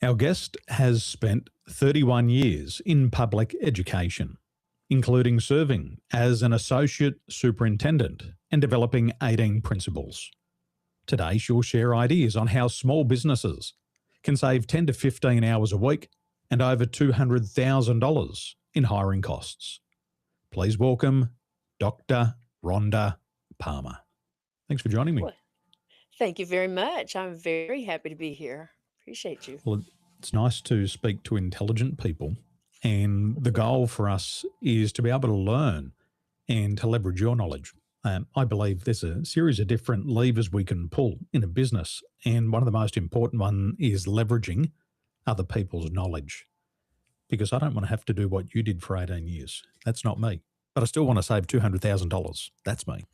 Our guest has spent 31 years in public education, including serving as an associate superintendent and developing 18 principles. Today, she'll share ideas on how small businesses can save 10 to 15 hours a week and over $200,000 in hiring costs. Please welcome Dr. Rhonda Parmer. Thanks for joining me. Well, thank you very much. I'm very happy to be here. Appreciate you. Well, it's nice to speak to intelligent people, and the goal for us is to be able to learn and to leverage your knowledge. I believe there's a series of different levers we can pull in a business, and one of the most important one is leveraging other people's knowledge, because I don't want to have to do what you did for 18 years. That's not me. But I still want to save $200,000. That's me.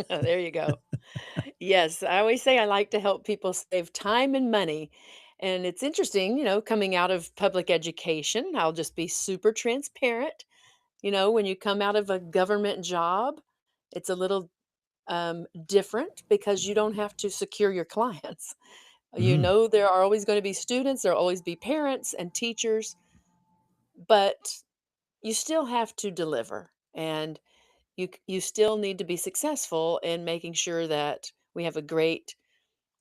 There you go. Yes, I always say I like to help people save time and money. And it's interesting, coming out of public education, I'll just be super transparent. When you come out of a government job, it's a little different because you don't have to secure your clients. Mm, There are always going to be students, there'll always be parents and teachers, but you still have to deliver. And you still need to be successful in making sure that we have a great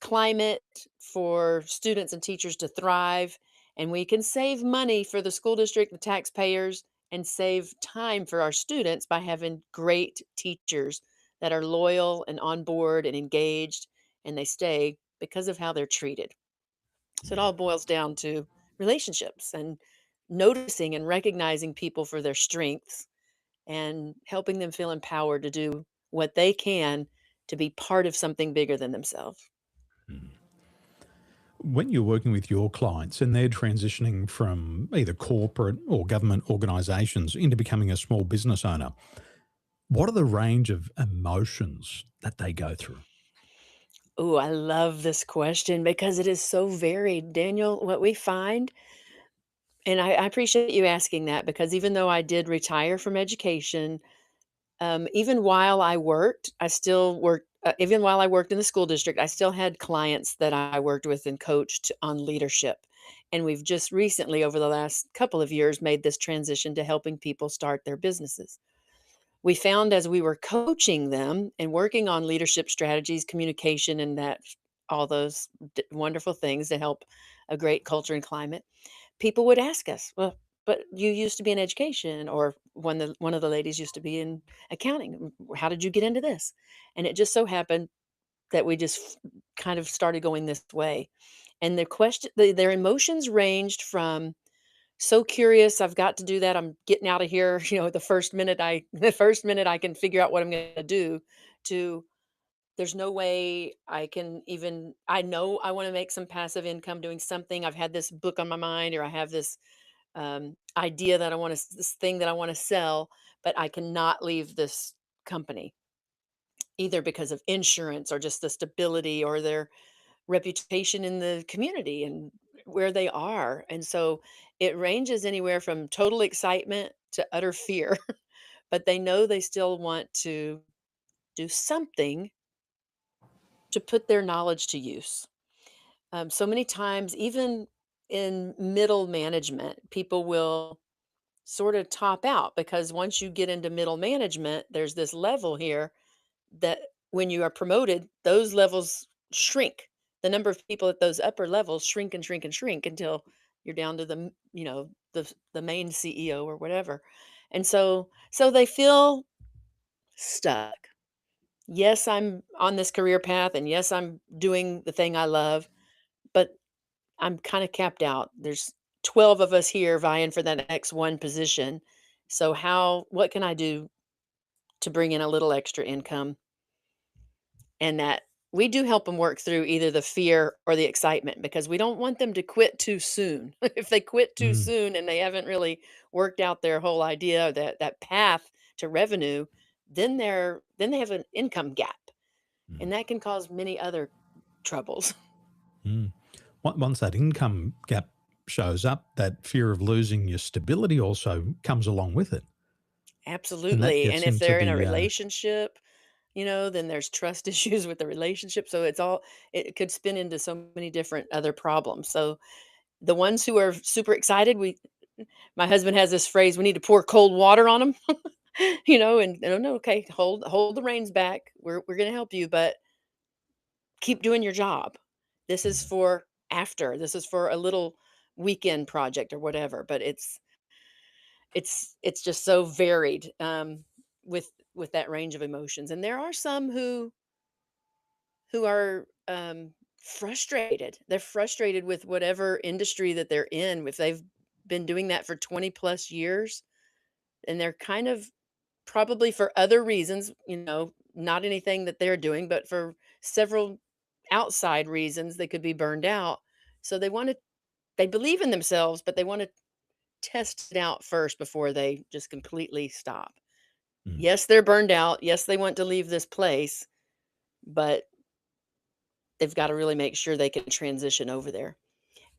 climate for students and teachers to thrive, and we can save money for the school district, the taxpayers, and save time for our students by having great teachers that are loyal and on board and engaged, and they stay because of how they're treated. So it yeah. all boils down to relationships and noticing and recognizing people for their strengths and helping them feel empowered to do what they can to be part of something bigger than themselves. Mm. When you're working with your clients and they're transitioning from either corporate or government organisations into becoming a small business owner, what are the range of emotions that they go through? Oh, I love this question because it is so varied. Daniel, what we find, and I appreciate you asking that because even though I did retire from education, even while I worked, I still worked. Even while I worked in the school district, I still had clients that I worked with and coached on leadership. And we've just recently, over the last couple of years, made this transition to helping people start their businesses. We found as we were coaching them and working on leadership strategies, communication, and that all those wonderful things that help a great culture and climate, people would ask us, "Well, but you used to be in education," or one of the ladies used to be in accounting. How did you get into this?" And it just so happened that we just kind of started going this way. And their emotions ranged from so curious, I've got to do that. I'm getting out of here, the first minute I can figure out what I'm going to do, to there's no way I know I want to make some passive income doing something. I've had this book on my mind, or I have this idea that this thing that I want to sell, but I cannot leave this company either because of insurance or just the stability or their reputation in the community and where they are. And so it ranges anywhere from total excitement to utter fear, but they know they still want to do something to put their knowledge to use. So many times, even in middle management, people will sort of top out because once you get into middle management, there's this level here that when you are promoted, those levels shrink. The number of people at those upper levels shrink and shrink and shrink until you're down to the main CEO or whatever. And so they feel stuck. Yes, I'm on this career path and yes, I'm doing the thing I love, but I'm kind of capped out. There's 12 of us here vying for that next one position. So what can I do to bring in a little extra income? And that we do help them work through either the fear or the excitement because we don't want them to quit too soon. If they quit too Mm, soon and they haven't really worked out their whole idea, that path to revenue, then they have an income gap, mm, and that can cause many other troubles. mm. Once that income gap shows up, that fear of losing your stability also comes along with it. And that Absolutely. And gets if into they're in a the, relationship, then there's trust issues with the relationship. So it could spin into so many different other problems. So The ones who are super excited, we my husband has this phrase, "We need to pour cold water on them," and no, no, okay, hold the reins back. We're gonna help you, but keep doing your job. This is Mm, for after. This is for a little weekend project or whatever, but it's just so varied, with that range of emotions, and there are some who are, frustrated. They're frustrated with whatever industry that they're in. If they've been doing that for 20 plus years, and they're kind of probably for other reasons, not anything that they're doing, but for several outside reasons, they could be burned out. So they believe in themselves, but they want to test it out first before they just completely stop. mm, Yes, they're burned out. Yes, they want to leave this place, but they've got to really make sure they can transition over there.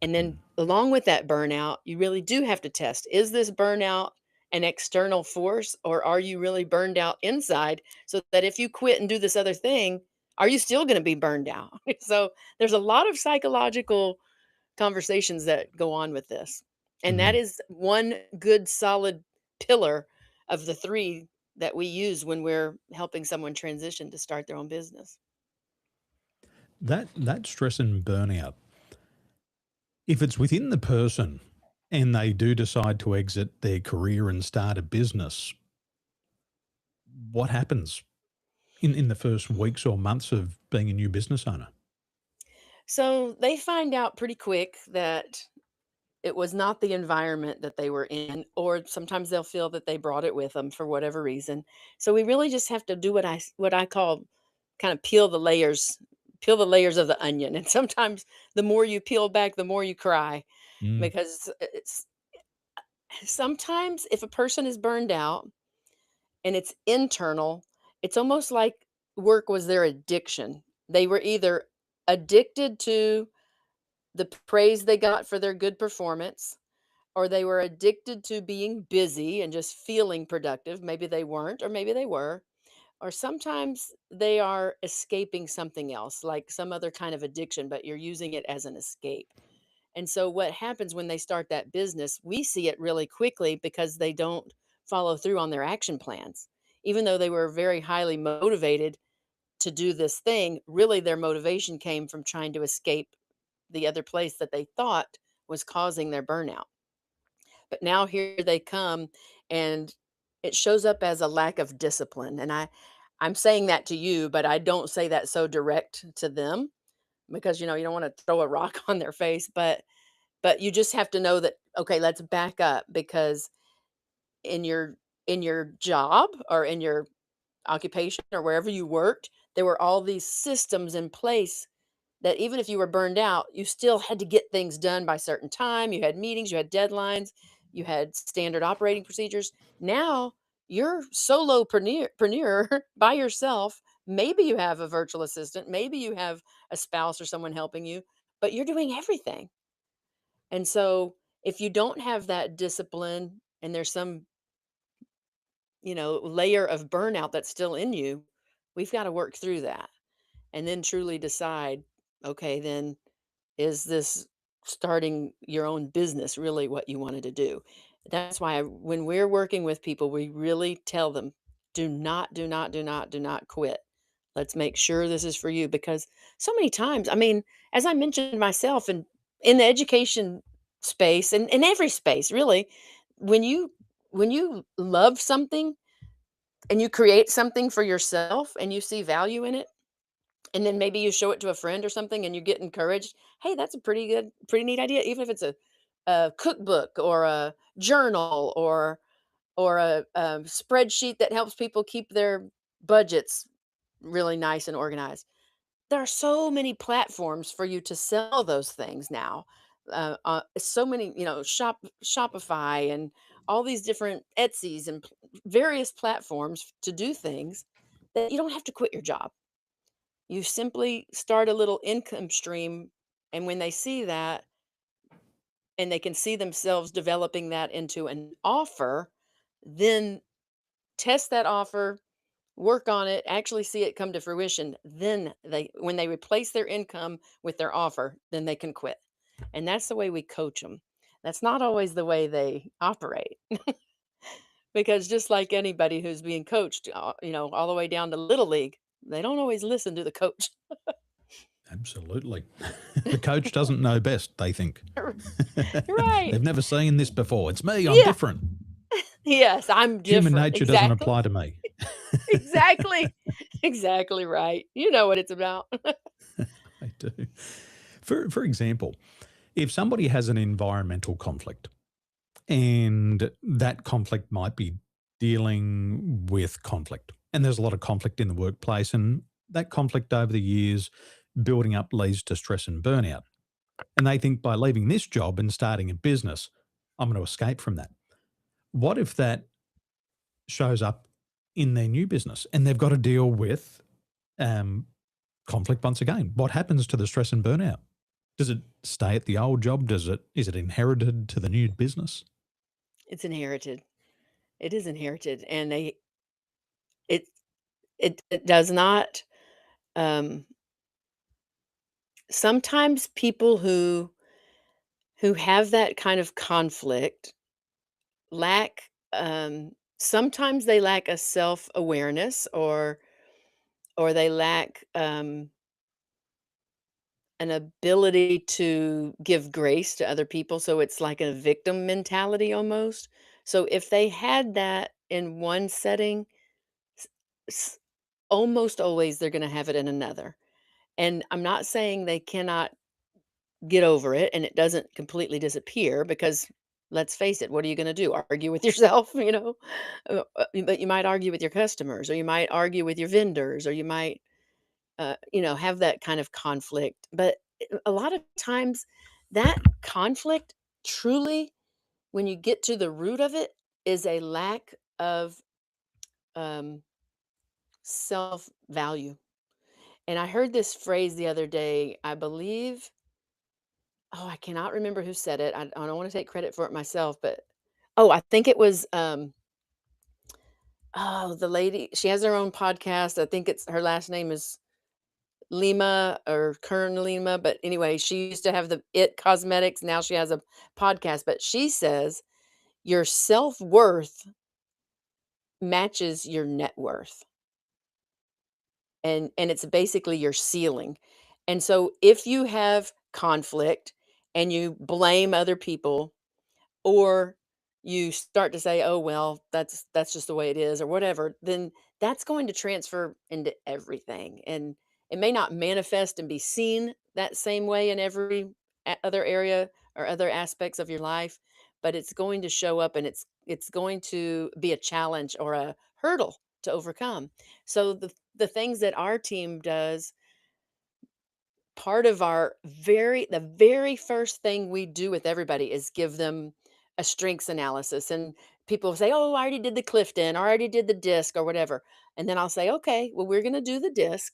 And mm, then along with that burnout, you really do have to test, is this burnout an external force, or are you really burned out inside, so that if you quit and do this other thing, are you still going to be burned out? So there's a lot of psychological conversations that go on with this. And that mm. is one good solid pillar of the three that we use when we're helping someone transition to start their own business. That stress and burnout, if it's within the person and they do decide to exit their career and start a business, what happens in the first weeks or months of being a new business owner? So they find out pretty quick that it was not the environment that they were in, or sometimes they'll feel that they brought it with them for whatever reason. So we really just have to do what I call kind of peel the layers of the onion. And sometimes the more you peel back, the more you cry, Mm, because it's sometimes if a person is burned out and it's internal, it's almost like work was their addiction. They were either addicted to the praise they got for their good performance, or they were addicted to being busy and just feeling productive. Maybe they weren't, or maybe they were. Or sometimes they are escaping something else, like some other kind of addiction, but you're using it as an escape. And so, what happens when they start that business, we see it really quickly because they don't follow through on their action plans. Even though they were very highly motivated to do this thing, really their motivation came from trying to escape the other place that they thought was causing their burnout. But now here they come, and it shows up as a lack of discipline. And I'm saying that to you, but I don't say that so direct to them, because you don't want to throw a rock on their face, but you just have to know that, okay, let's back up, because in your job, or in your occupation, or wherever you worked, there were all these systems in place that even if you were burned out, you still had to get things done by certain time. You had meetings, you had deadlines, you had standard operating procedures. Now you're solopreneur by yourself. Maybe you have a virtual assistant, maybe you have a spouse or someone helping you, but you're doing everything. And so if you don't have that discipline, and there's some, layer of burnout that's still in you, we've got to work through that, and then truly decide, okay, then, is this starting your own business really what you wanted to do? That's why when we're working with people, we really tell them, do not, do not, do not, do not quit. Let's make sure this is for you, because so many times, I mean, as I mentioned myself, and in the education space, and in every space, really, when you love something and you create something for yourself and you see value in it, and then maybe you show it to a friend or something and you get encouraged. Hey, that's a pretty neat idea. Even if it's a cookbook, or a journal, or a spreadsheet that helps people keep their budgets really nice and organized. There are so many platforms for you to sell those things now. So many, Shopify, and all these different Etsy's, and various platforms to do things that you don't have to quit your job. You simply start a little income stream, and when they see that, and they can see themselves developing that into an offer, then test that offer, work on it, actually see it come to fruition, then when they replace their income with their offer, then they can quit. And that's the way we coach them. That's not always the way they operate. Because just like anybody who's being coached, all the way down to little league, they don't always listen to the coach. Absolutely. The coach doesn't know best, they think. Right. They've never seen this before. It's me, I'm Yeah. different. Yes, I'm Human different. nature doesn't Exactly. apply to me. Exactly. Exactly right. You know what it's about. I do. For example, if somebody has an environmental conflict and that conflict might be dealing with conflict, and there's a lot of conflict in the workplace, and that conflict over the years building up leads to stress and burnout. And they think by leaving this job and starting a business, I'm going to escape from that. What if that shows up in their new business and they've got to deal with um, conflict once again? What happens to the stress and burnout? Does it stay at the old job? Is it inherited to the new business? It's inherited. It is inherited, and it it does not. Um, Sometimes people who have that kind of conflict lack. Sometimes they lack a self awareness, or they lack an ability to give grace to other people. So it's like a victim mentality almost. So if they had that in one setting, s- s- almost always they're going to have it in another. And I'm not saying they cannot get over it and it doesn't completely disappear, because let's face it, what are you going to do? Argue with yourself, but you might argue with your customers, or you might argue with your vendors, or you might have that kind of conflict. But a lot of times, that conflict truly, when you get to the root of it, is a lack of um, self value. And I heard this phrase the other day, I believe. Oh, I cannot remember who said it. I don't want to take credit for it myself, but oh, I think it was the lady. She has her own podcast. I think it's her last name is Lima, or Kern Lima, but anyway, she used to have the It Cosmetics, now she has a podcast, but she says your self-worth matches your net worth, and it's basically your ceiling. And so if you have conflict and you blame other people, or you start to say, "Oh, well, that's just the way it is," or whatever, then that's going to transfer into everything. And it may not manifest and be seen that same way in every other area or other aspects of your life, but it's going to show up, and it's going to be a challenge or a hurdle to overcome. So the things that our team does, part of the very first thing we do with everybody is give them a strengths analysis. And people say, "Oh, I already did the Clifton, or I already did the disc, or whatever." And then I'll say, "Okay, well, we're going to do the disc,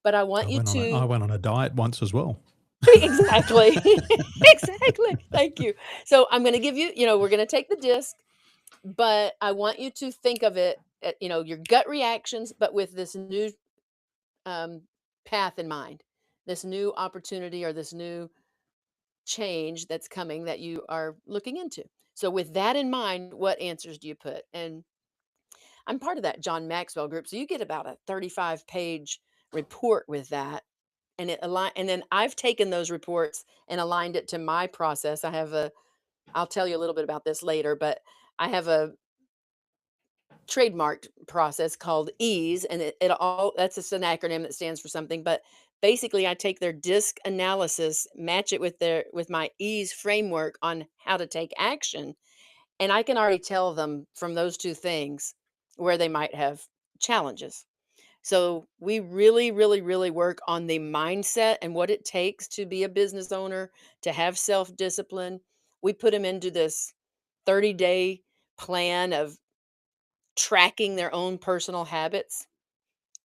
but I want you I to." went on a diet once as well. Exactly. Exactly, thank you. So I'm going to give you, we're going to take the disc, but I want you to think of it, your gut reactions, but with this new um, path in mind, this new opportunity, or this new change that's coming that you are looking into. So, with that in mind, what answers do you put? And I'm part of that John Maxwell group. So, you get about a 35-page report with that. And then I've taken those reports and aligned it to my process. I'll tell you a little bit about this later, but I have a trademarked process called ease, and it all that's just an acronym that stands for something. But basically, I take their disc analysis, match it with my ease framework on how to take action, and I can already tell them from those two things where they might have challenges. So we really, really, really work on the mindset and what it takes to be a business owner, to have self discipline. We put them into this 30-day plan of tracking their own personal habits,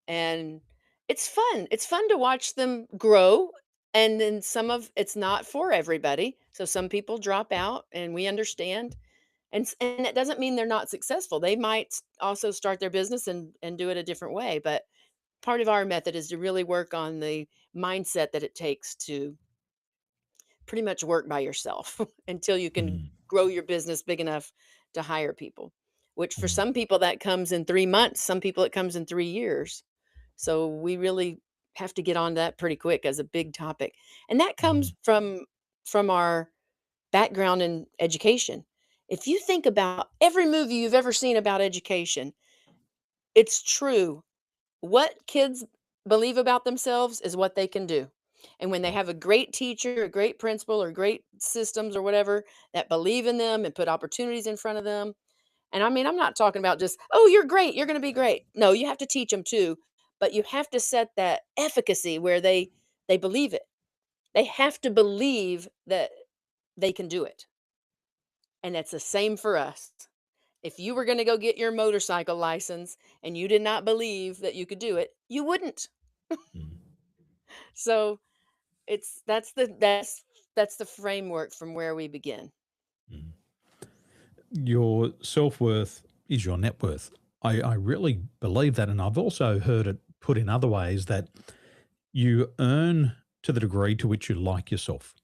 and it's fun. It's fun to watch them grow, and then some of it's not for everybody. So some people drop out, and we understand. And it doesn't mean they're not successful. They might also start their business and do it a different way, but part of our method is to really work on the mindset that it takes to pretty much work by yourself until you can mm, grow your business big enough to hire people, which for mm, some people that comes in 3 months, some people it comes in 3 years. So we really have to get on that pretty quick as a big topic. And that mm, comes from our background in education. If you think about every movie you've ever seen about education, it's true. What kids believe about themselves is what they can do. And when they mm, have a great teacher, a great principal, or great systems or whatever that believe in them and put opportunities in front of them. And I mean, I'm not talking about just, oh, you're great, you're going to be great. No, you have to teach them too, but you have to set that efficacy where they believe it. They have to believe that they can do it. And it's the same for us. If you were going to go get your motorcycle license and you did not believe that you could do it, you wouldn't. mm, So it's that's the framework from where we begin. mm. Your self worth is your net worth. I really believe that. And I've also heard it put in other ways that you earn to the degree to which you like yourself.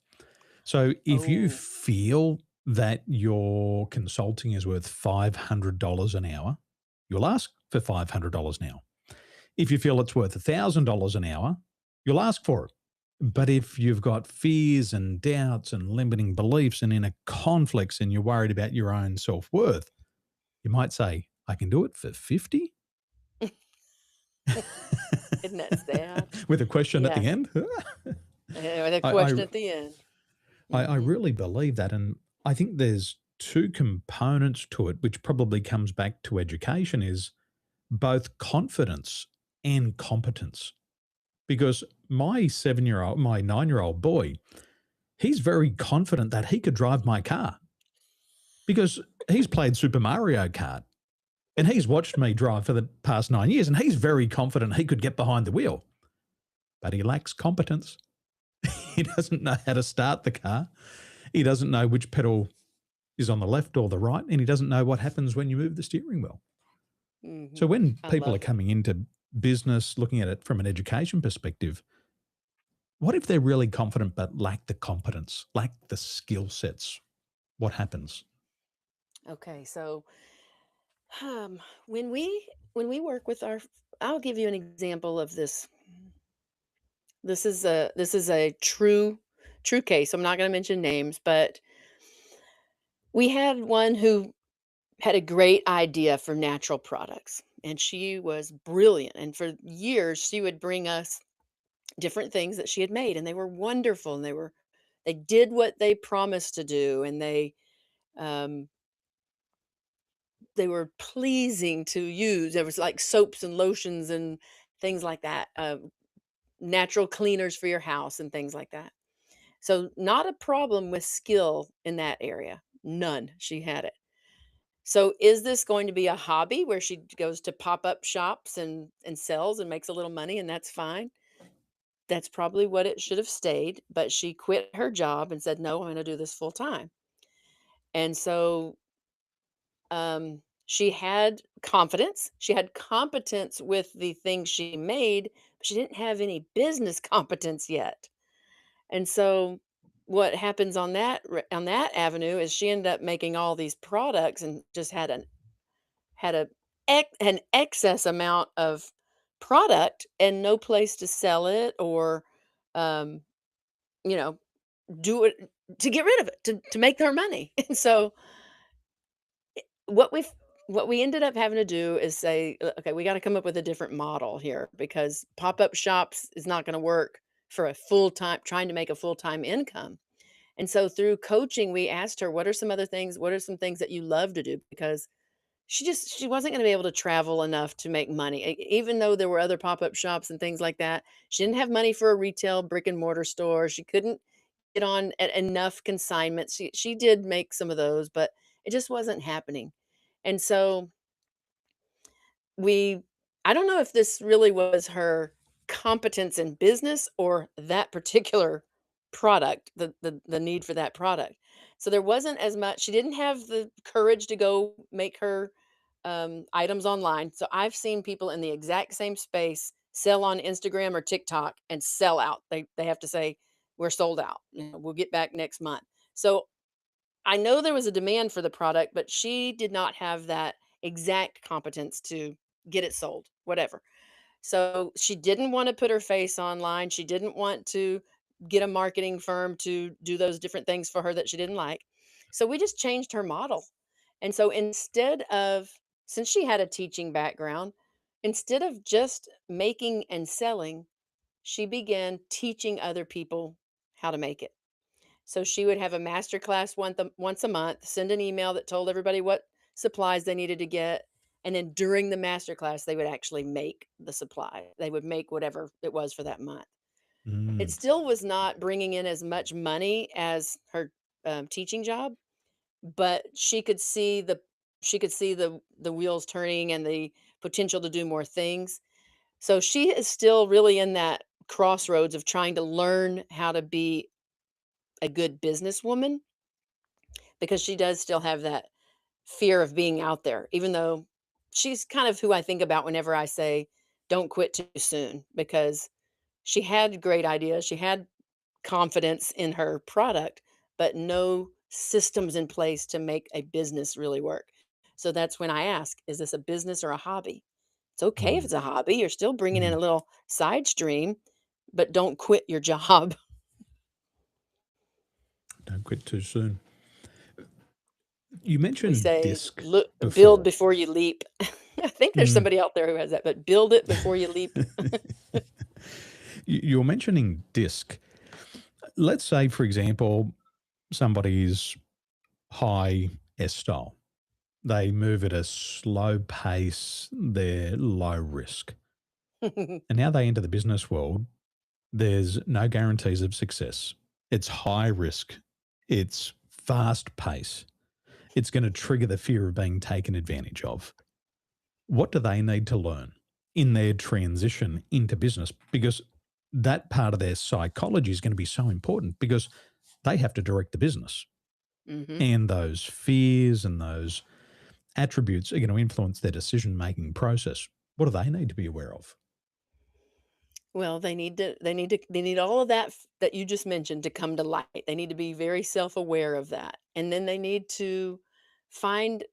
So if you Oh, feel that your consulting is worth $500 an hour, you'll ask for $500 an hour. If you feel it's worth $1,000 an hour, you'll ask for it. But if you've got fears and doubts and limiting beliefs and inner conflicts and you're worried about your own self worth, you might say, I can do it for 50 isn't that sad? with a question at the Yes. end. With a I, I, question at the end. I Mhm. really believe that. And I think there's two components to it, which probably comes back to education is both confidence and competence. Because my 9-year old boy, he's very confident that he could drive my car because he's played Super Mario Kart and he's watched me drive for the past 9 years and he's very confident he could get behind the wheel, but he lacks competence. He doesn't know how to start the car. He doesn't know which pedal is on the left or the right, and he doesn't know what happens when you move the steering wheel. So Mhm. when I people are love it. coming into business, looking at it from an education perspective, what if they're really confident but lack the competence, lack the skill sets? What happens? Okay, so um, when we work with our, I'll give you an example of this. This is a true case. I'm not going to mention names, but we had one who had a great idea for natural products, and she was brilliant. And for years, she would bring us different things that she had made, and they were wonderful, and they did what they promised to do, and um, they were pleasing to use. There was like soaps and lotions and things like that, natural cleaners for your house and things like that. So, not a problem with skill in that area. None. She had it. So, is this going to be a hobby where she goes to pop-up shops and sells and makes a little money and that's fine? That's probably what it should have stayed, but she quit her job and said, "No, I'm going to do this full time." And so she had confidence, she had competence with the things she made, but she didn't have any business competence yet. And so what happens on that avenue is she ended up making all these products and just had an excess amount of product and no place to sell it or um, you know, do it to get rid of it to make her money. And so what we what we ended up having to do is say, Okay, we got to come up with a different model here because pop-up shops is not going to work for a full-time trying to make a full-time income." And so through coaching, we asked her, what are some things that you love to do? Because she wasn't going to be able to travel enough to make money. Even though there were other pop-up shops and things like that, she didn't have money for a retail brick and mortar store. She couldn't get on enough consignments. She did make some of those, but it just wasn't happening. And so we I don't know if this really was her competence in business or that particular product, the need for that product. So there wasn't as much she didn't have the courage to go make her items online. So I've seen people in the exact same space sell on Instagram or TikTok and sell out. They have to say we're sold out. We'll get back next month. So I know there was a demand for the product, but she did not have that exact competence to get it sold, whatever. So she didn't want to put her face online. She didn't want to get a marketing firm to do those different things for her that she didn't like. So we just changed her model. And so instead of, since she had a teaching background, instead of just making and selling, she began teaching other people how to make it. So she would have a master class once a month, send an email that told everybody what supplies they needed to get. And then during the master class, they would actually make the supply. They would make whatever it was for that month. It Mm. still was not bringing in as much money as her teaching job, but she could see the wheels turning and the potential to do more things. So she is still really in that crossroads of trying to learn how to be a good businesswoman because she does still have that fear of being out there, even though she's kind of who I think about whenever I say, don't quit too soon, because she had great ideas. She had confidence in her product, but no systems in place to make a business really work. So that's when I ask, is this a business or a hobby? It's okay if Mm. it's a hobby. You're still bringing in Mm. a little side stream, but don't quit your job. Don't quit too soon. You We mentioned say, disc look, build before. before you leap. I think there's Mm. somebody out there who has that, but build it before you leap. You're mentioning disc. Let's say, for example, somebody's high S style. They move at a slow pace, they're low risk. And now they enter the business world, there's no guarantees of success. It's high risk, it's fast pace, it's going to trigger the fear of being taken advantage of. What do they need to learn in their transition into business? Because that part of their psychology is going to be so important because they have to direct the business. hmm And those fears and those attributes are going to influence their decision making process. What do they need to be aware of? Well, they need all of that that you just mentioned to come to light. They need to be very self-aware of that. And then they need to find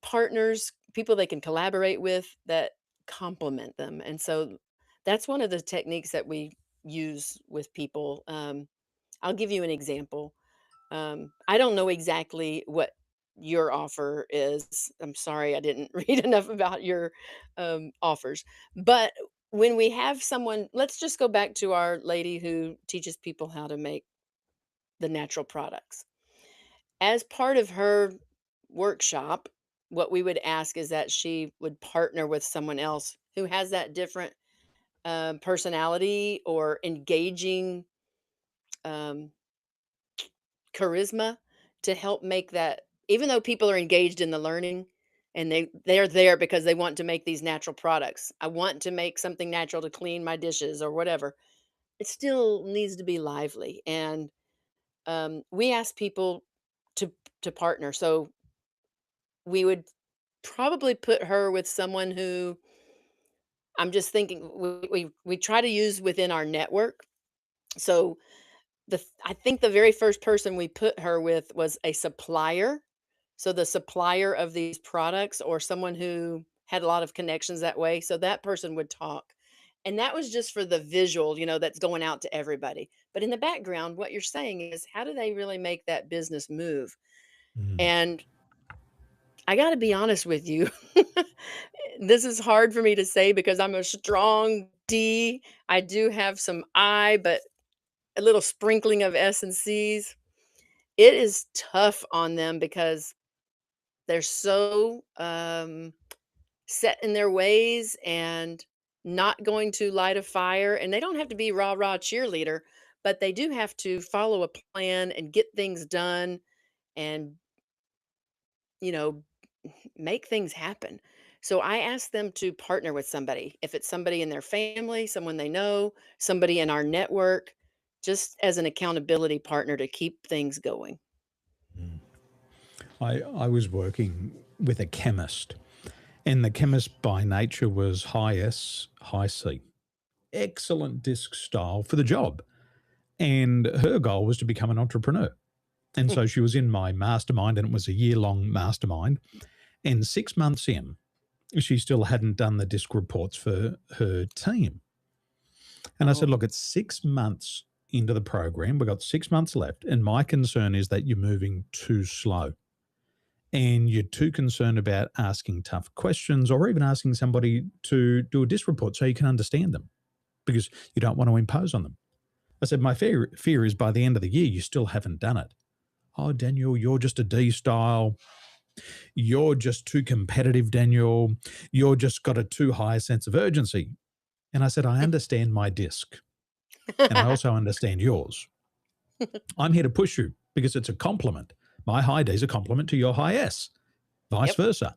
partners, people they can collaborate with that complement them. And so that's one of the techniques that we use with people. I'll give you an example. I don't know exactly what your offer is. I'm sorry, I didn't read enough about your offers. But when we have someone, let's just go back to our lady who teaches people how to make the natural products. As part of her workshop, what we would ask is that she would partner with someone else who has that different personality or engaging um, charisma to help make that, even though people are engaged in the learning and they're there because they want to make these natural products. I want to make something natural to clean my dishes or whatever. It still needs to be lively. And we ask people to partner. So we would probably put her with someone who, I'm just thinking, we try to use within our network. So I think the very first person we put her with was a supplier. So the supplier of these products or someone who had a lot of connections that way. So that person would talk. And that was just for the visual, that's going out to everybody. But in the background, what you're saying is, how do they really make that business move? Mm. And I got to be honest with you. This is hard for me to say because I'm a strong D. I do have some I, but a little sprinkling of S and C's. It is tough on them because they're so set in their ways and not going to light a fire. And they don't have to be rah rah cheerleader, but they do have to follow a plan and get things done and, you know, make things happen. So I ask them to partner with somebody. If it's somebody in their family, someone they know, somebody in our network, just as an accountability partner to keep things going. Mm. I was working with a chemist, and the chemist by nature was high S, high C. Excellent disc style for the job. And her goal was to become an entrepreneur. And so she was in my mastermind, and it was a year-long mastermind. And 6 months in, she still hadn't done the disc reports for her team. And I said, Oh, look, it's 6 months into the program. We've got 6 months left. And my concern is that you're moving too slow and you're too concerned about asking tough questions or even asking somebody to do a disc report so you can understand them because you don't want to impose on them. I said, my fear is by the end of the year, you still haven't done it. Oh, Daniel, you're just a D style. You're just too competitive, Daniel. You're just got a too high sense of urgency. And I said, I understand my disc and I also understand yours. I'm here to push you because it's a compliment. My high D is a compliment to your high S, vice yep. versa.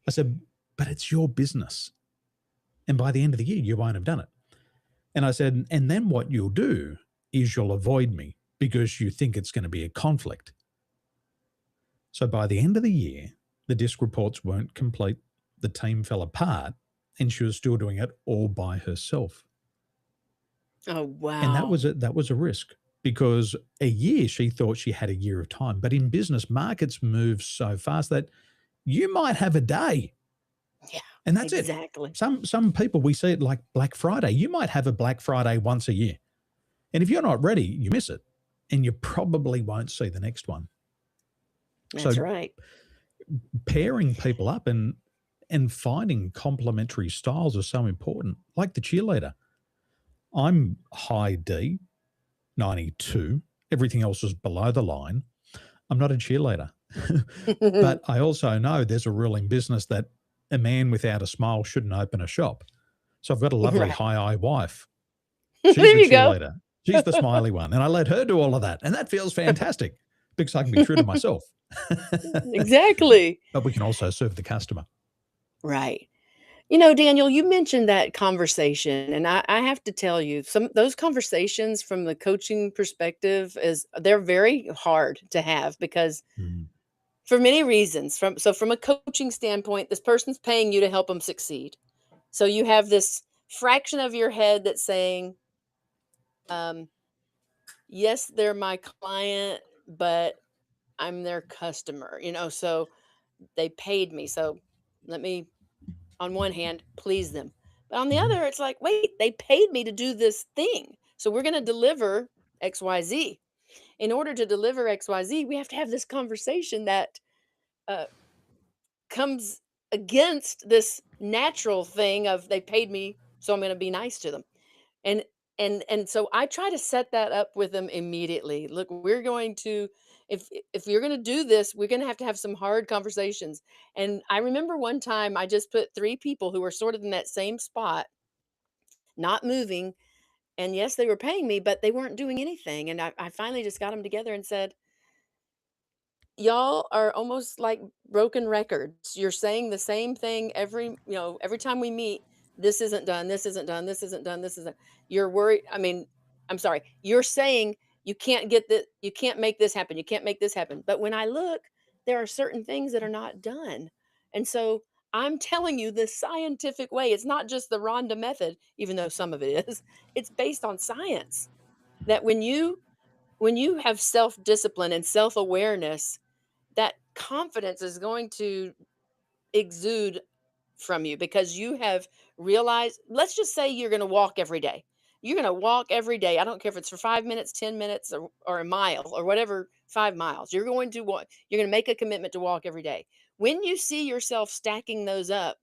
I said, but it's your business. And by the end of the year, you won't have done it. And I said, and then what you'll do is you'll avoid me because you think it's going to be a conflict. So by the end of the year, the disc reports weren't complete. The team fell apart and she was still doing it all by herself. Oh, And that wow. was a risk because a year she thought she had a year of time. But in business, markets move so fast that you might have a day Yeah, and that's it. exactly. Some people, we see it like Black Friday. You might have a Black Friday once a year. And if you're not ready, you miss it. And you probably won't see the next one. That's So right. pairing people up and finding complementary styles are so important. Like the cheerleader. I'm high D, 92. Everything else is below the line. I'm not a cheerleader. But I also know there's a rule in business that a man without a smile shouldn't open a shop. So I've got a lovely Right. high I wife. She's There the you go. cheerleader. She's the smiley one. And I let her do all of that. And that feels fantastic because I can be true to myself. Exactly. But we can also serve the customer. Right. Daniel, you mentioned that conversation, and I have to tell you, some those conversations from the coaching perspective they're very hard to have because Mm. for many reasons. From a coaching standpoint, this person's paying you to help them succeed. So you have this fraction of your head that's saying, um, yes, they're my client, but I'm their customer, so they paid me. So let me, on one hand, please them. But on the Mhm. other, it's like, wait, they paid me to do this thing. So we're going to deliver XYZ. In order to deliver XYZ, we have to have this conversation that uh, comes against this natural thing of they paid me, so I'm going to be nice to them. And and so I try to set that up with them immediately. Look, we're going to if you're going to do this, we're going to have some hard conversations. And I remember one time I just put three people who were sort of in that same spot, not moving, and yes, they were paying me, but they weren't doing anything. And I finally just got them together and said, y'all are almost like broken records. You're saying the same thing every time we meet. This isn't done. This isn't done. This isn't done. This isn't. You're worried. I mean, I'm sorry. You're saying you can't get that. You can't make this happen. You can't make this happen. But when I look, there are certain things that are not done. And so I'm telling you the scientific way. It's not just the Rhonda method, even though some of it is. It's based on science. That when you have self discipline and self awareness, that confidence is going to exude from you because you have realized, let's just say you're going to walk every day. You're going to walk every day. I don't care if it's for 5 minutes, 10 minutes, or a mile or whatever, 5 miles. You're going to walk, you're going to make a commitment to walk every day. When you see yourself stacking those up,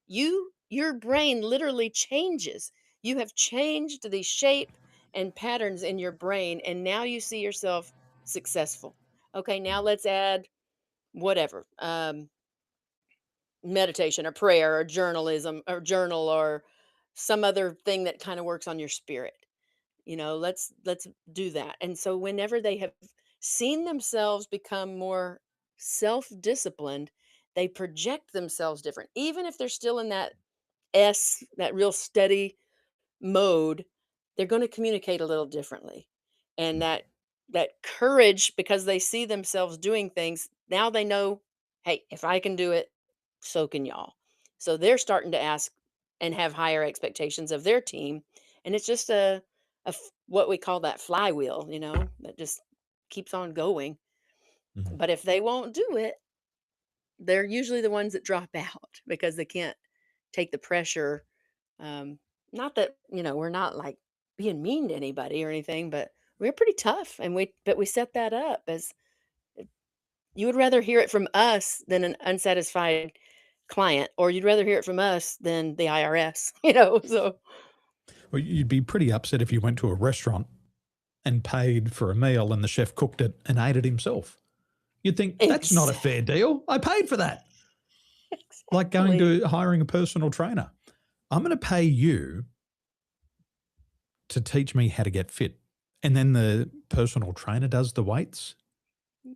your brain literally changes. You have changed the shape and patterns in your brain, and now you see yourself successful. Okay, now let's add whatever, meditation or prayer or journalism or journal or some other thing that kind of works on your spirit. Let's do that. And so whenever they have seen themselves become more self-disciplined, they project themselves different, even if they're still in that real steady mode. They're going to communicate a little differently. And that courage, because they see themselves doing things, now they know, hey, if I can do it, so can y'all. So they're starting to ask and have higher expectations of their team. And it's just what we call that flywheel, that just keeps on going. Mhm. But if they won't do it, they're usually the ones that drop out because they can't take the pressure. Um, Not that, we're not like being mean to anybody or anything, but we're pretty tough and we set that up as you would rather hear it from us than an unsatisfied client, or you'd rather hear it from us than the IRS, so Well, you'd be pretty upset if you went to a restaurant and paid for a meal and the chef cooked it and ate it himself. You'd think, that's not a exactly. fair deal. I paid for that. Like going to hiring a personal trainer. I'm going to pay you to teach me how to get fit. And then the personal trainer does the weights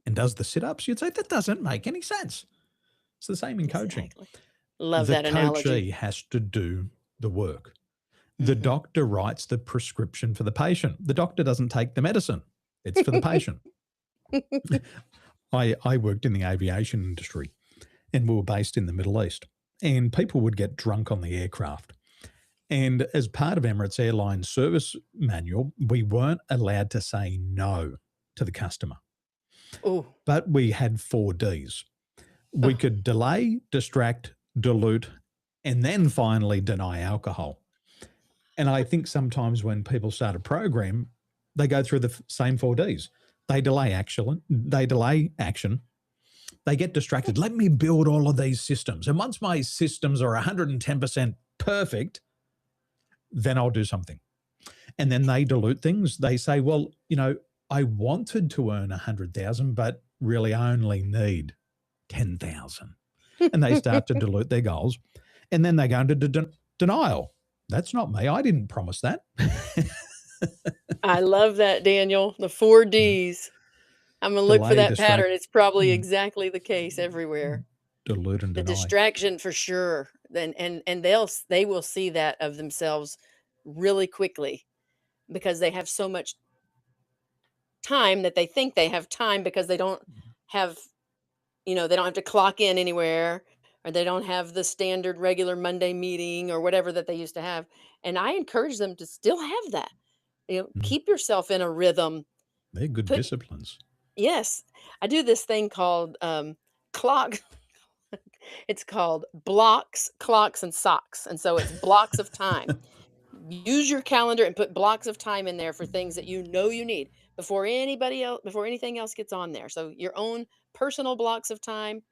and does the sit-ups. You'd say, that doesn't make any sense. It's the same in coaching. Exactly. Love The that analogy. coachee has to do the work. The Mhm. doctor writes the prescription for the patient. The doctor doesn't take the medicine. It's for the patient. I worked in the aviation industry and we were based in the Middle East, and people would get drunk on the aircraft. And as part of Emirates Airlines service manual, we weren't allowed to say no to the customer, Oh, but we had 4 Ds. We oh, could delay, distract, dilute, and then finally deny alcohol. And I think sometimes when people start a program, they go through the same 4 Ds. They delay action. They get distracted. Let me build all of these systems. And once my systems are 110% perfect, then I'll do something. And then they dilute things. They say, well, I wanted to earn 100,000, but really I only need 10,000. And they start to dilute their goals. And then they go into denial. That's not me. I didn't promise that. I love that, Daniel. The 4 Ds. I'm gonna look for Delay, that distract, pattern. It's probably exactly the case everywhere. dilute, and The deny. distraction for sure. Then and they will see that of themselves really quickly because they have so much time that they think they have time because they don't have, they don't have to clock in anywhere, or they don't have the standard regular Monday meeting or whatever that they used to have. And I encourage them to still have that. Mhm. Keep yourself in a rhythm. They're good Put disciplines. Yes, I do this thing called clock. It's called blocks, clocks, and socks. And so it's blocks of time. Use your calendar and put blocks of time in there for things that you know you need before anything else gets on there. So your own personal blocks of time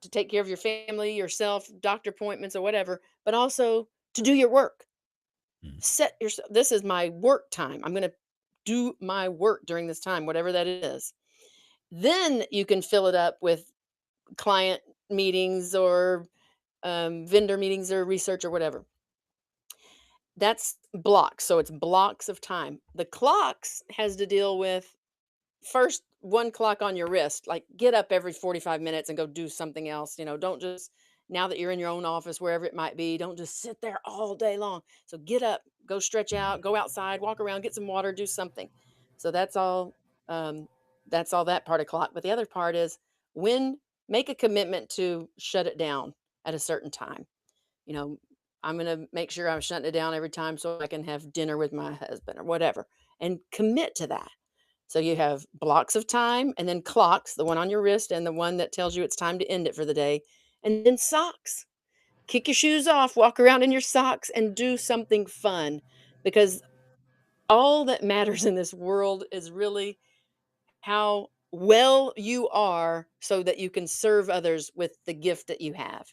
to take care of your family, yourself, doctor appointments or whatever, but also to do your work. Mm. Set yourself, this is my work time. I'm going to do my work during this time, whatever that is. Then you can fill it up with client meetings or vendor meetings or research or whatever. That's blocks. So it's blocks of time. The clocks has to deal with first one clock on your wrist, like get up every 45 minutes and go do something else. Don't just, now that you're in your own office, wherever it might be, don't just sit there all day long. So get up, go stretch out, go outside, walk around, get some water, do something. So um, that's all that part of clock. But the other part is when make a commitment to shut it down at a certain time. you know, I'm going to make sure I'm shutting it down every time so I can have dinner with my husband or whatever and commit to that. So you have blocks of time and then clocks, the one on your wrist and the one that tells you it's time to end it for the day. And then socks. Kick your shoes off, walk around in your socks and do something fun because all that matters in this world is really how well you are so that you can serve others with the gift that you have.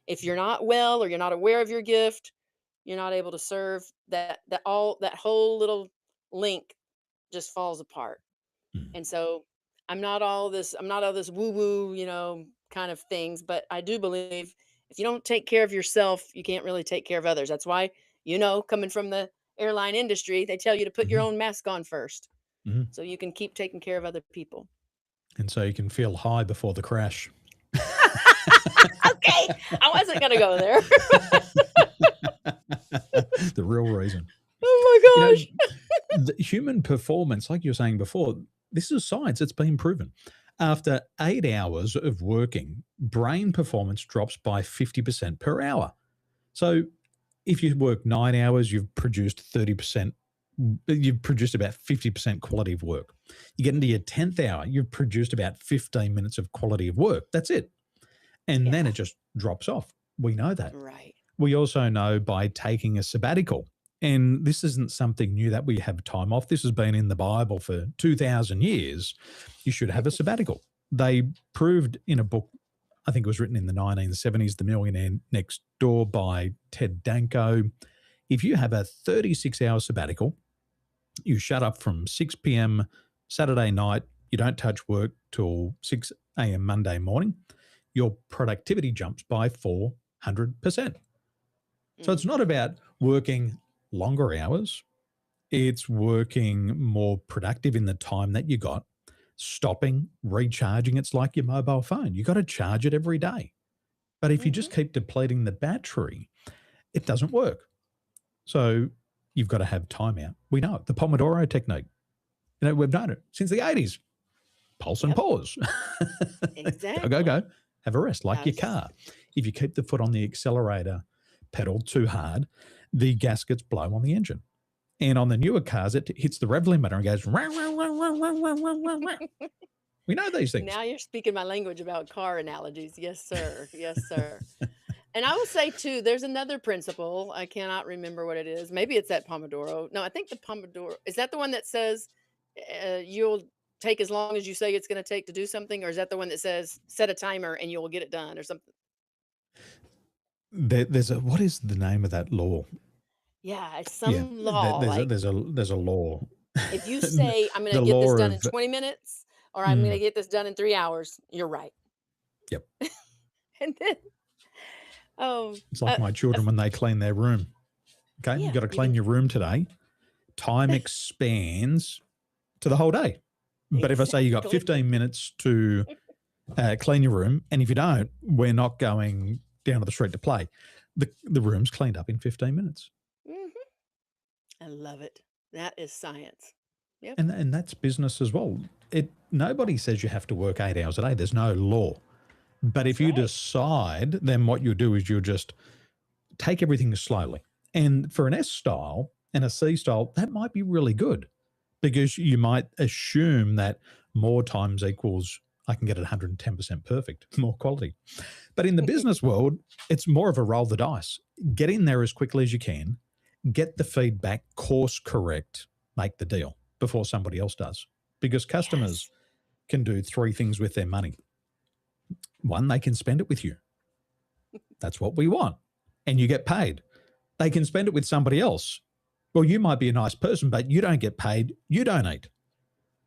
If you're not well or you're not aware of your gift, you're not able to serve that whole little link just falls apart. Mm. And so I'm not all this woo woo, kind of things, but I do believe if you don't take care of yourself, you can't really take care of others. That's why, coming from the airline industry, they tell you to put your Mhm. own mask on first Mhm. so you can keep taking care of other people. And so you can feel high before the crash. Okay, I wasn't gonna go there. The real reason. You Oh know, my gosh. the human performance, like you were saying before, this is science. It's been proven. After 8 hours of working, brain performance drops by 50% per hour. So if you work 9 hours, you've produced 30% you've produced about 50% quality of work. You get into your 10th hour, you've produced about 15 minutes of quality of work. That's it. And then Yeah. it just drops off. We know that. Right. We also know by taking a sabbatical, and this isn't something new that we have time off. This has been in the Bible for 2,000 years. You should have a sabbatical. They proved in a book, I think it was written in the 1970s, The Millionaire Next Door by Ted Danko. If you have a 36-hour sabbatical, you shut up from 6 p.m. Saturday night, you don't touch work till 6 a.m. Monday morning, your productivity jumps by 400%. So it's not Mhm. about working longer hours. It's working more productive in the time that you got, stopping, recharging. It's like your mobile phone. You got to charge it every day. But if you Mhm. just keep depleting the battery, it doesn't work. So you've got to have time out. We know it. The Pomodoro technique. We've known it since the 80s. Pulse and Yep. pause. Go. Exactly. Have a rest, like your That's car. If you keep the foot on the accelerator pedal too hard, the gaskets blow on the engine. And on the newer cars, it hits the rev limiter and goes, "Wah, wah, wah, wah, wah, wah, wah, wah, wah." We know these things. now you're speaking my language about car analogies. Yes, sir. Yes, sir. And I will say too, there's another principle. I cannot remember what it is. Maybe it's that Pomodoro. No, I think the Pomodoro is that the one that says you'll take as long as you say it's going to take to do something, or is that the one that says set a timer and you will get it done, or something? There's a what is the name of that law? Yeah, it's Yeah, some law like there's a law. if you say I'm going to The get this law done in of 20 minutes or I'm going to mm, get this done in 3 hours, you're right. yep. And then oh, It's like my children when they clean their room. Okay, you yeah, got to you clean can your room today. Time expands to the whole day. But if I say you got exactly. 15 minutes to clean your room, and if you don't, we're not going down to the street to play. The room's cleaned up in 15 minutes. Mhm. I love it. That is science. Yep. And that's business as well. Nobody says you have to work 8 hours a day. There's no law. But if That's you right. decide, then what you do is you just take everything slowly. And for an S style and a C style, that might be really good because you might assume that more times equals I can get it 110% perfect, more quality. But in the business world, it's more of a roll the dice. Get in there as quickly as you can, get the feedback, course correct, make the deal before somebody else does. Because customers Yes. can do three things with their money. One, they can spend it with you. That's what we want. And you get paid. They can spend it with somebody else. Well, you might be a nice person, but you don't get paid. You donate.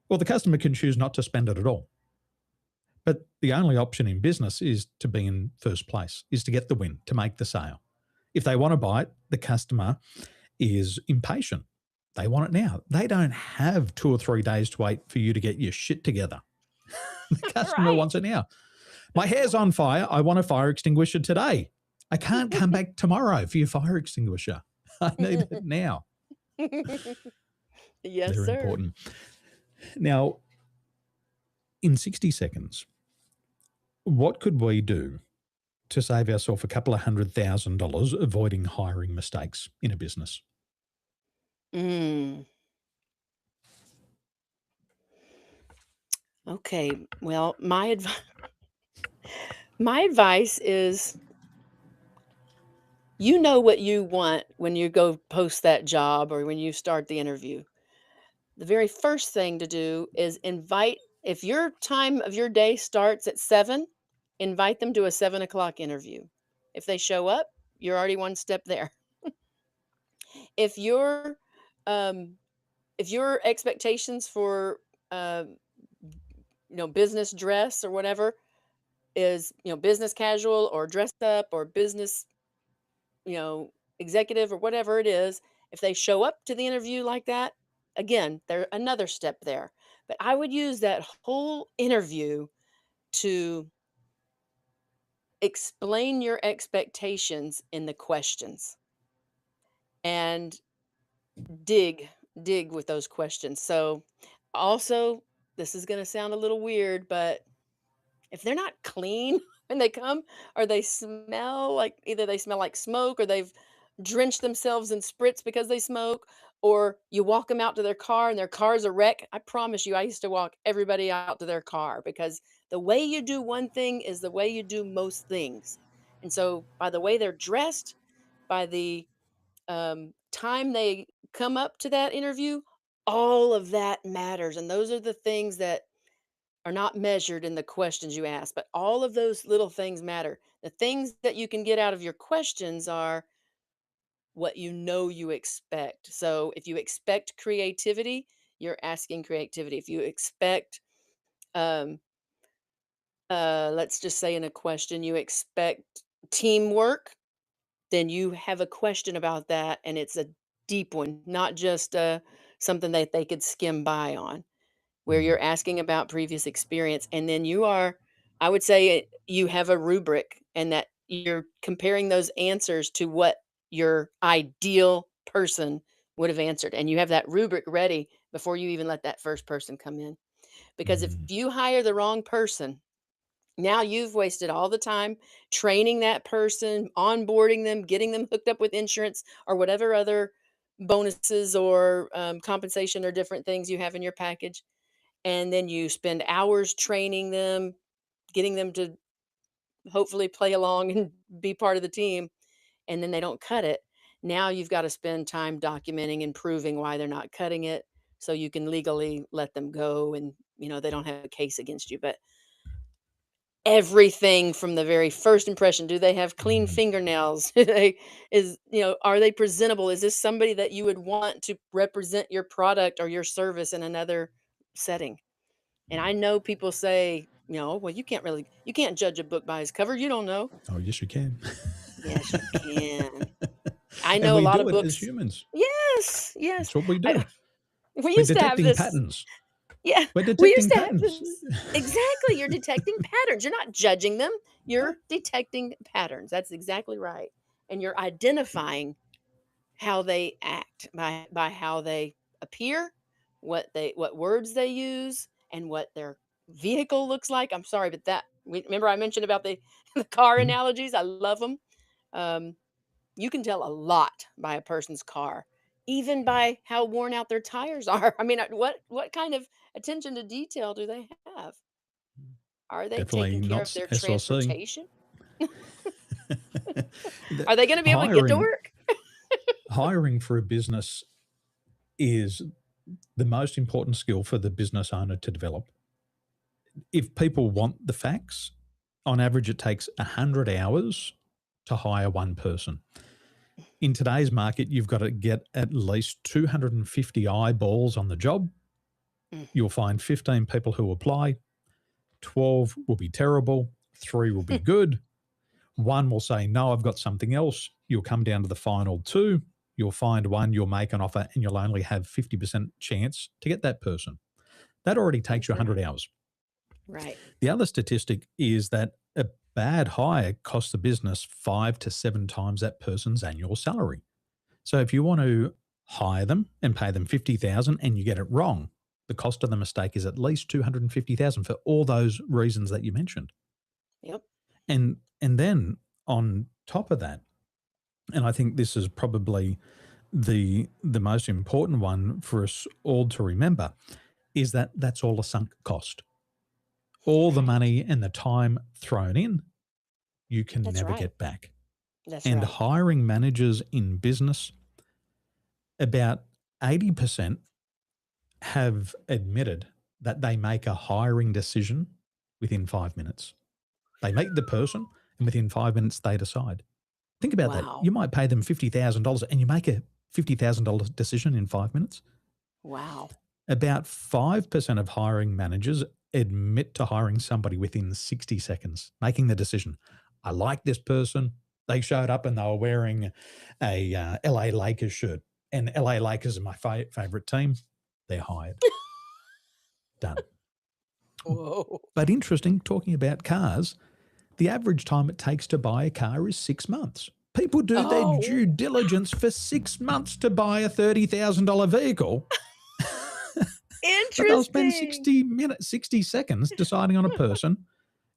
Well, the customer can choose not to spend it at all. But the only option in business is to be in first place, is to get the win, to make the sale. If they want to buy it, the customer is impatient. They want it now. They don't have 2 or 3 days to wait for you to get your shit together. The customer Right. wants it now. My hair's on fire. I want a fire extinguisher today. I can't come back tomorrow for your fire extinguisher. I need it now. Yes, They're sir. important. Now, in 60 seconds, what could we do to save ourselves a couple of $100,000 avoiding hiring mistakes in a business? Mm. Okay. Well, my advice is you know what you want when you go post that job or when you start the interview. The very first thing to do is invite if your time of your day starts at 7, invite them to a 7 o'clock interview. If they show up, you're already one step there. If your um, if your expectations for um, business dress or whatever is business casual or dressed up or business executive or whatever it is, if they show up to the interview like that, again, they're another step there. But I would use that whole interview to explain your expectations in the questions and dig dig with those questions. So also, this is going to sound a little weird, but if they're not clean when they come, or they smell like either they smell like smoke or they've drenched themselves in spritz because they smoke, or you walk them out to their car and their car's a wreck. I promise you, I used to walk everybody out to their car because the way you do one thing is the way you do most things. And so, by the way they're dressed, by the time they come up to that interview, all of that matters. And those are the things that are not measured in the questions you ask, but all of those little things matter. The things that you can get out of your questions are what you know you expect. So if you expect creativity, you're asking creativity. If you expect, um, let's just say in a question, you expect teamwork, then you have a question about that, and it's a deep one, not just something that they could skim by on, where Mm. you're asking about previous experience. And then you are, I would say, you have a rubric, and that you're comparing those answers to what your ideal person would have answered. And you have that rubric ready before you even let that first person come in. Because if Mm. you hire the wrong person, now you've wasted all the time training that person, onboarding them, getting them hooked up with insurance or whatever other bonuses or compensation or different things you have in your package. And then you spend hours training them, getting them to hopefully play along and be part of the team, and then they don't cut it. Now you've got to spend time documenting and proving why they're not cutting it so you can legally let them go and they don't have a case against you. But everything from the very first impression, do they have clean Mm. fingernails? Do they are they presentable? Is this somebody that you would want to represent your product or your service in another setting? And I know people say, well, you can't judge a book by its cover. You don't know. Oh, yes, you can. Yes, you can. I And know a we lot do of it as books. humans. Yes, yes. It's what we I, do. we We're used to have detecting this. patterns. Yeah, We're we used detecting to have patterns. this. Exactly. You're detecting patterns. You're not judging them. No. You're detecting patterns. That's exactly right. And you're identifying how they act by how they appear, what words they use, and what their vehicle looks like. I'm sorry, but remember I mentioned about the the car Mm. analogies. I love them. Um, you can tell a lot by a person's car, even by how worn out their tires are. I mean, what kind of attention to detail do they have? Are they Definitely taking care not of their SLC. transportation? The- Are they going to be able to get to hiring work? hiring for a business is the most important skill for the business owner to develop. If people want the facts, on average, it takes 100 hours to hire one person. In today's market, you've got to get at least 250 eyeballs on the job. Mm, You'll find 15 people who apply, 12 will be terrible, 3 will be good, 1 will say, no, I've got something else. You'll come down to the final 2. You'll find 1, you'll make an offer, and you'll only have 50% chance to get that person. That already takes you 100 right, hours. right. The other statistic is that a bad hire costs the business 5 to 7 times that person's annual salary. So if you want to hire them and pay them 50,000 and you get it wrong, the cost of the mistake is at least 250,000 for all those reasons that you mentioned. Yep. And then on top of that, and I think this is probably the most important one for us all to remember, is that that's all a sunk cost. All the Right. money and the time thrown in, you can That's never right. get back. That's And right. hiring managers in business, about 80% have admitted that they make a hiring decision within 5 minutes. They meet the person, and within 5 minutes, they decide. Think about that. Wow. You might pay them $50,000 and you make a $50,000 decision in 5 minutes. Wow. About 5% of hiring managers admit to hiring somebody within 60 seconds, making the decision. I like this person. They showed up and they were wearing a LA Lakers shirt, and LA Lakers are my favorite team. They're hired. Done. Whoa. But interesting, talking about cars, the average time it takes to buy a car is 6 months. People do their Oh, due diligence for 6 months to buy a $30,000 vehicle, but they'll spend interesting. 60 seconds deciding on a person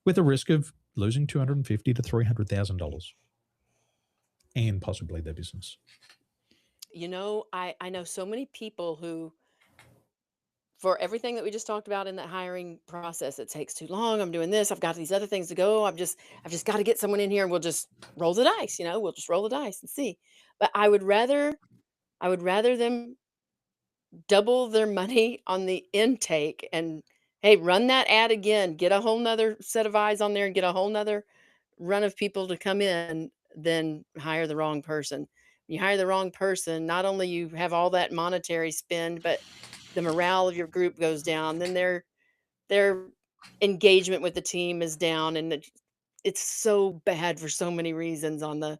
with a risk of losing $250,000 to $300,000 and possibly their business. I know so many people who, for everything that we just talked about in that hiring process, it takes too long. I'm doing this. I've got these other things to go. I've just got to get someone in here and we'll just roll the dice, we'll just roll the dice and see. But I would rather them double their money on the intake and, hey, run that ad again, get a whole nother set of eyes on there and get a whole nother run of people to come in than hire the wrong person. You hire the wrong person, not only you have all that monetary spend, but the morale of your group goes down. Then their engagement with the team is down, and it's so bad for so many reasons on the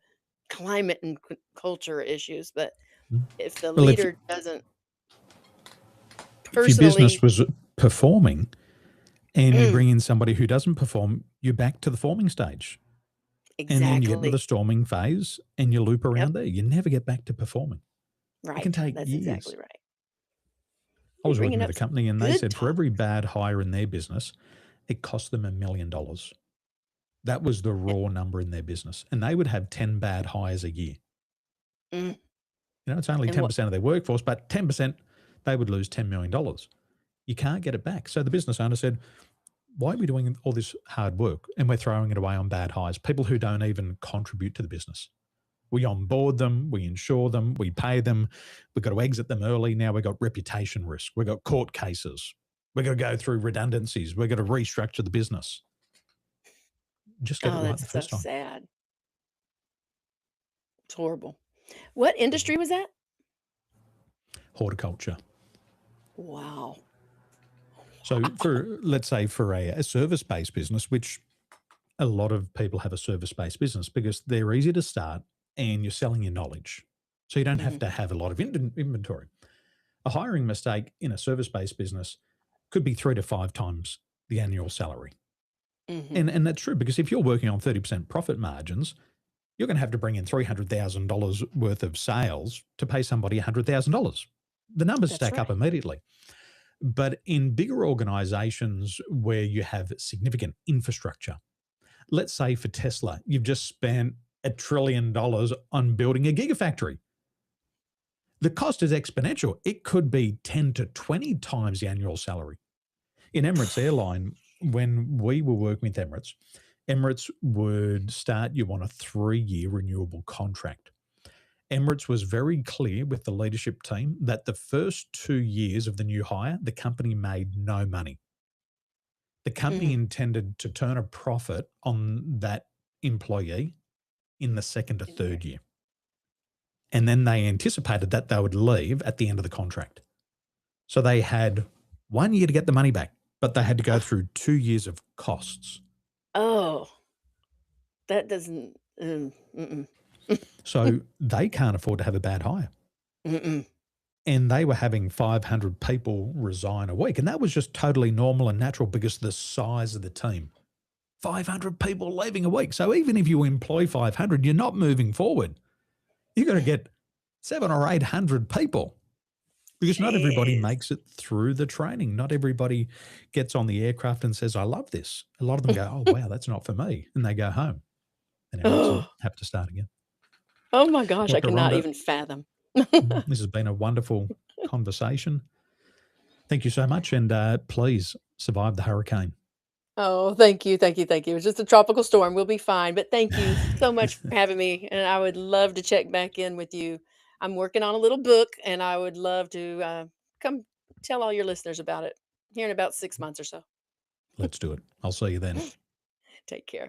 climate and culture issues. But Mm. if the Well, leader doesn't if your business personally, was performing and you bring in somebody who doesn't perform, you're back to the forming stage. And then you get into the exactly, storming phase and you loop yep, around there. You never get back to performing. It can right, take that's years. exactly right. I You're was working bringing with up a some company and they good said for every topics. bad hire in their business, it cost them $1 million. That was the Eh, raw number in their business. And they would have 10 bad hires a year. mm, It's only and what 10% of their workforce, but 10%, they would lose $10 million. You can't get it back. So the business owner said, why are we doing all this hard work and we're throwing it away on bad hires, people who don't even contribute to the business? We onboard them, we insure them, we pay them. We've got to exit them early. Now we've got reputation risk. We've got court cases. We've got to go through redundancies. We've got to restructure the business. Just get it Oh, right the that's so first time. sad. It's horrible. What industry was that? Horticulture. Wow. So for, let's say for a service-based business, which a lot of people have a service-based business because they're easy to start and you're selling your knowledge. So you don't have Mhm, to have a lot of inventory. A hiring mistake in a service-based business could be 3 to 5 times the annual salary. mhm. And that's true because if you're working on 30% profit margins, you're going to have to bring in $300,000 worth of sales to pay somebody $100,000. The numbers That's stack up right. immediately. But in bigger organizations where you have significant infrastructure, let's say for Tesla, you've just spent $1 trillion on building a gigafactory. The cost is exponential. It could be 10 to 20 times the annual salary. In Emirates Airline, when we were working with Emirates, Emirates would start you on a 3-year renewable contract. Emirates was very clear with the leadership team that the first 2 years of the new hire, the company made no money. The company Mhm. intended to turn a profit on that employee in the second or In there. third year. And then they anticipated that they would leave at the end of the contract. So they had 1 year to get the money back, but they had to go Oh, through 2 years of costs. oh, that doesn't, mm-mm. So they can't afford to have a bad hire. Mm-mm. And they were having 500 people resign a week. And that was just totally normal and natural because of the size of the team. 500 people leaving a week. So even if you employ 500, you're not moving forward. You've got to get 700 or 800 people because not everybody Jeez. makes it through the training. Not everybody gets on the aircraft and says, I love this. A lot of them go, oh, wow, that's not for me. And they go home and Emirates and Oh, have to start again. oh my gosh, I Dr. cannot Rhonda, even fathom. this has been a wonderful conversation. Thank you so much. And please survive the hurricane. Oh, thank you, thank you, thank you. It was just a tropical storm. We'll be fine. But thank you so much for having me. And I would love to check back in with you. I'm working on a little book and I would love to come tell all your listeners about it here in about 6 months or so. Let's do it. I'll see you then. Take care.